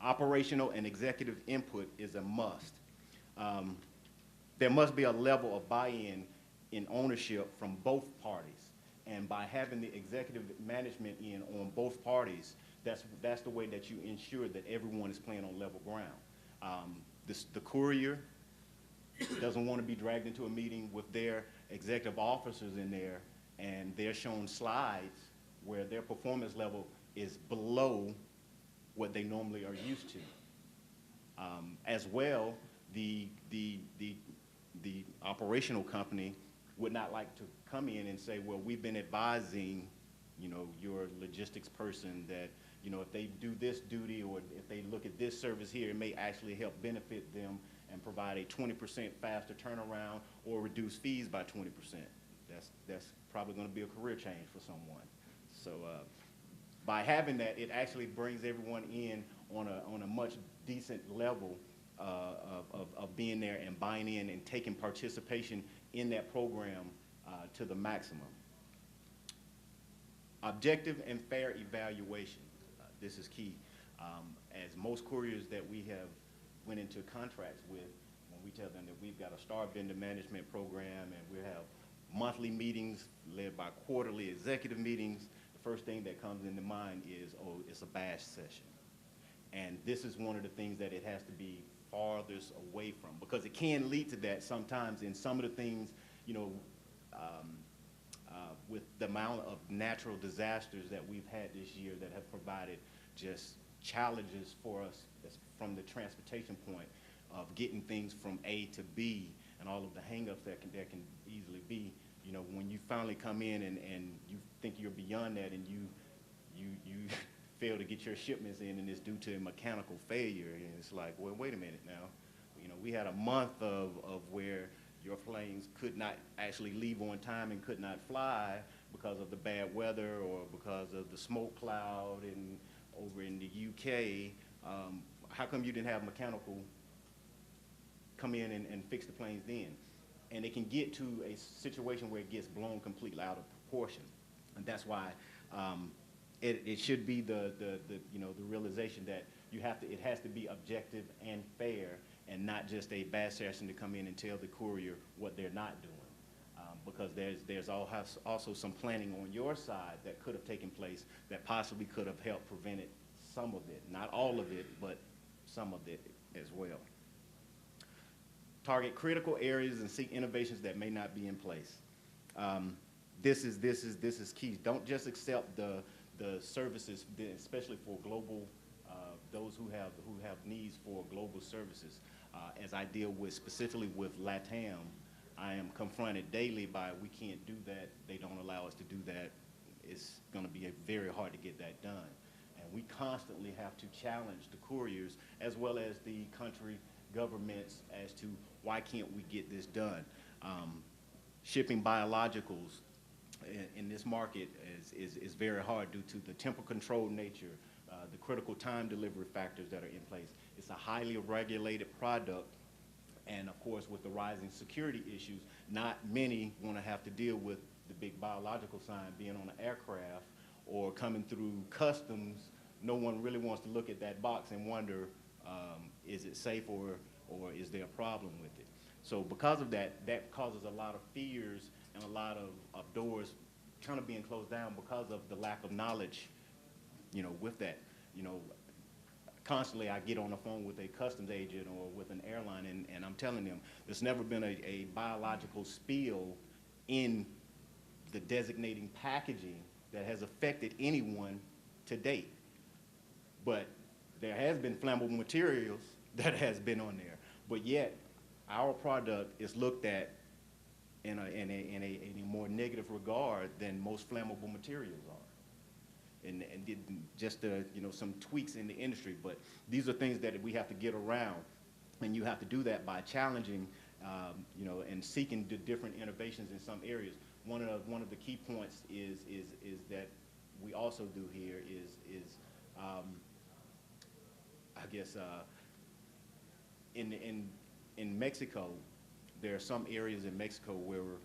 Operational and executive input is a must. Um, there must be a level of buy-in in ownership from both parties. And by having the executive management in on both parties, that's the way that you ensure that everyone is playing on level ground. The courier doesn't want to be dragged into a meeting with their executive officers in there, and they're shown slides where their performance level is below what they normally are used to. As well, the operational company would not like to come in and say, well, we've been advising, your logistics person that, if they do this duty or if they look at this service here, it may actually help benefit them and provide a 20% faster turnaround or reduce fees by 20%. That's probably going to be a career change for someone. So by having that, it actually brings everyone in on a much decent level of being there and buying in and taking participation in that program to the maximum. Objective and fair evaluation. This is key. As most couriers that we have went into contracts with, when we tell them that we've got a star vendor management program and we have monthly meetings led by quarterly executive meetings, the first thing that comes into mind is, oh, it's a bash session. And this is one of the things that it has to be farthest away from, because it can lead to that sometimes in some of the things, with the amount of natural disasters that we've had this year that have provided just challenges for us from the transportation point of getting things from A to B and all of the hangups that can easily be. When you finally come in and you think you're beyond that and you fail to get your shipments in and it's due to a mechanical failure, and it's like, well, wait a minute now. We had a month of where your planes could not actually leave on time and could not fly because of the bad weather or because of the smoke cloud and over in the UK. How come you didn't have mechanical come in and fix the planes then? And it can get to a situation where it gets blown completely out of proportion. And that's why it should be the realization that it has to be objective and fair, and not just a bad session to come in and tell the courier what they're not doing. Because there's also some planning on your side that could have taken place that possibly could have helped prevent some of it. Not all of it, but some of it as well. Target critical areas and seek innovations that may not be in place. This is key. Don't just accept the services, especially for global, those who have needs for global services. As I deal specifically with LATAM, I am confronted daily by, we can't do that, they don't allow us to do that. It's going to be very hard to get that done. And we constantly have to challenge the couriers as well as the country governments as to why can't we get this done. Shipping biologicals in this market is very hard due to the temporal control nature, the critical time delivery factors that are in place. It's a highly regulated product, and of course with the rising security issues, not many want to have to deal with the big biological sign being on an aircraft or coming through customs. No one really wants to look at that box and wonder, is it safe or is there a problem with it? So because of that, that causes a lot of fears and a lot of doors kind of being closed down because of the lack of knowledge, with that. Constantly I get on the phone with a customs agent or with an airline, and I'm telling them there's never been a biological spill in the designating packaging that has affected anyone to date. But there has been flammable materials that has been on there. But yet, our product is looked at in a more negative regard than most flammable materials are. And just some tweaks in the industry, but these are things that we have to get around, and you have to do that by challenging, and seeking the different innovations in some areas. One of the key points is that we also do here is I guess in Mexico, there are some areas in Mexico where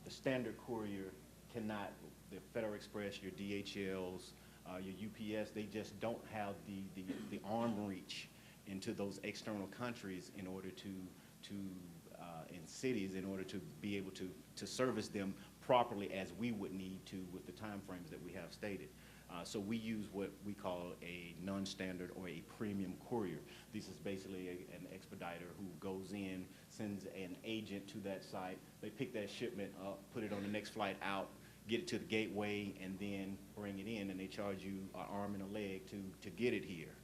the standard courier cannot, the Federal Express, your DHLs, your UPS, they just don't have the arm reach into those external countries in order to in cities in order to be able to service them properly as we would need to with the time frames that we have stated. So we use what we call a non-standard or a premium courier. This is basically an expediter who goes in, sends an agent to that site. They pick that shipment up, put it on the next flight out, get it to the gateway, and then bring it in, and they charge you an arm and a leg to get it here.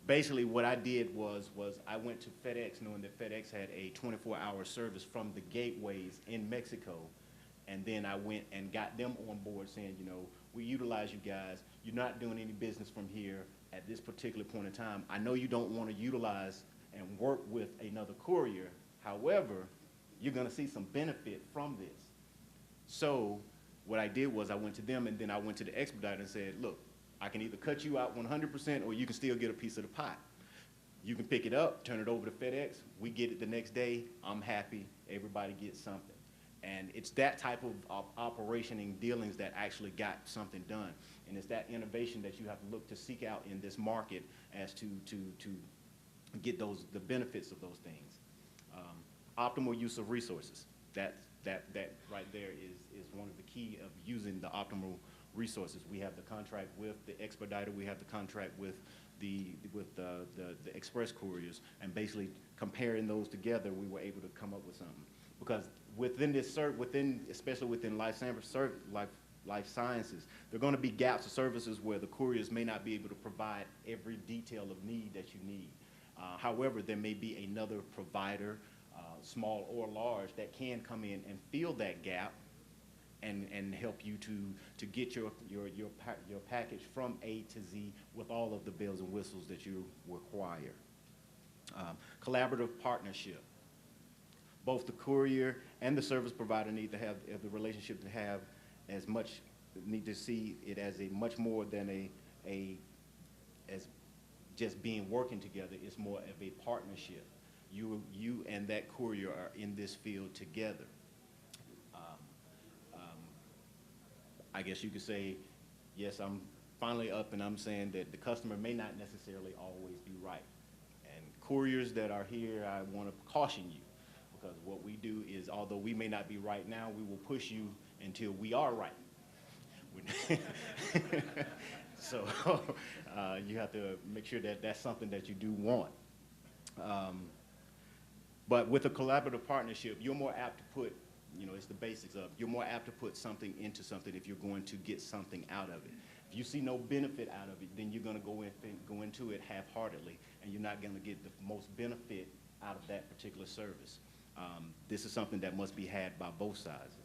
Basically, what I did was I went to FedEx, knowing that FedEx had a 24-hour service from the gateways in Mexico, and then I went and got them on board saying, you know, we utilize you guys. You're not doing any business from here at this particular point in time. I know you don't want to utilize and work with another courier. However, you're going to see some benefit from this. So what I did was I went to them, and then I went to the expediter and said, look, I can either cut you out 100% or you can still get a piece of the pie. You can pick it up, turn it over to FedEx. We get it the next day. I'm happy. Everybody gets something. And it's that type of operation and dealings that actually got something done. And it's that innovation that you have to look to seek out in this market as to get the benefits of those things. Optimal use of resources. That right there is one of the key of using the optimal resources. We have the contract with the expediter. We have the contract with the express couriers, and basically comparing those together, we were able to come up with something. Because within especially within life sciences, there are going to be gaps of services where the couriers may not be able to provide every detail of need that you need. However, there may be another provider, small or large, that can come in and fill that gap and help you to get your package from A to Z with all of the bells and whistles that you require. Collaborative partnership. Both the courier and the service provider need to have the relationship to have need to see it as a much more than as just being working together. It's more of a partnership. You and that courier are in this field together. I guess you could say, yes, I'm finally up and I'm saying that the customer may not necessarily always be right. And couriers that are here, I want to caution you, because what we do is, although we may not be right now, we will push you until we are right. So you have to make sure that that's something that you do want. But with a collaborative partnership, you're more apt to put, it's the basics of, you're more apt to put something into something if you're going to get something out of it. If you see no benefit out of it, then you're going to go into it half-heartedly, and you're not going to get the most benefit out of that particular service. This is something that must be had by both sides.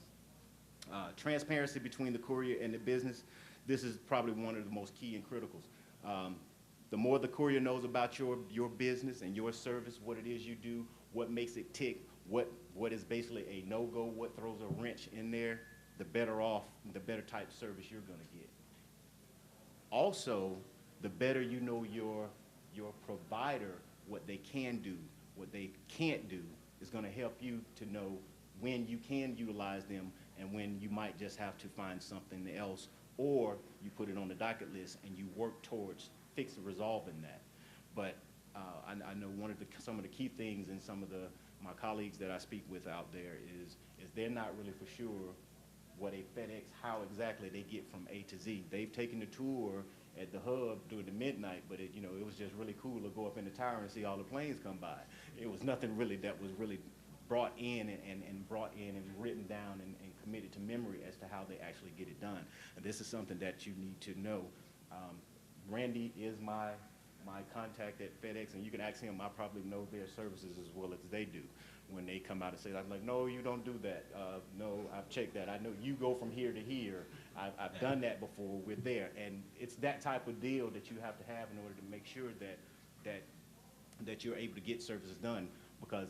Transparency between the courier and the business. This is probably one of the most key and criticals. The more the courier knows about your business and your service, what it is you do, what makes it tick, what is basically a no-go, what throws a wrench in there, the better type service you're going to get. Also, the better you know your provider, what they can do, what they can't do, is going to help you to know when you can utilize them and when you might just have to find something else, or you put it on the docket list and you work towards resolving that. But I know some of the key things in some of my colleagues that I speak with out there is they're not really for sure what a FedEx, how exactly they get from A to Z. They've taken the tour at the hub during the midnight, but it was just really cool to go up in the tower and see all the planes come by. It was nothing really that was really brought in and written down and committed to memory as to how they actually get it done. And this is something that you need to know. Randy is my contact at FedEx, and you can ask him. I probably know their services as well as they do. When they come out and say, I'm like, no, you don't do that. No, I've checked that. I know you go from here to here. I've done that before. We're there. And it's that type of deal that you have to have in order to make sure that you're able to get services done, because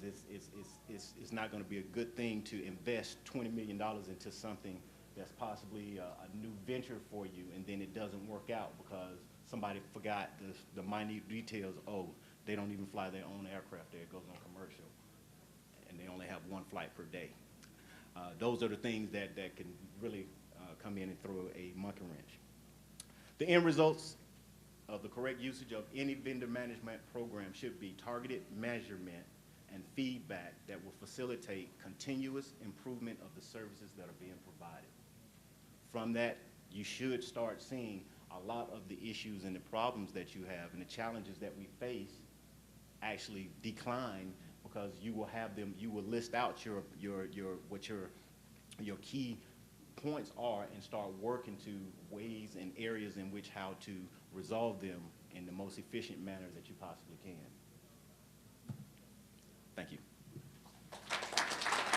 it's not going to be a good thing to invest $20 million into something that's possibly a new venture for you, and then it doesn't work out because somebody forgot the minute details. Oh, they don't even fly their own aircraft there. It goes on commercial, and they only have one flight per day. Those are the things that can really come in and throw a monkey wrench. The end results of the correct usage of any vendor management program should be targeted measurement and feedback that will facilitate continuous improvement of the services that are being provided. From that, you should start seeing a lot of the issues and the problems that you have and the challenges that we face actually decline, because you will have them, you will list out what your key points are and start working to ways and areas in which how to resolve them in the most efficient manner that you possibly can. Thank you.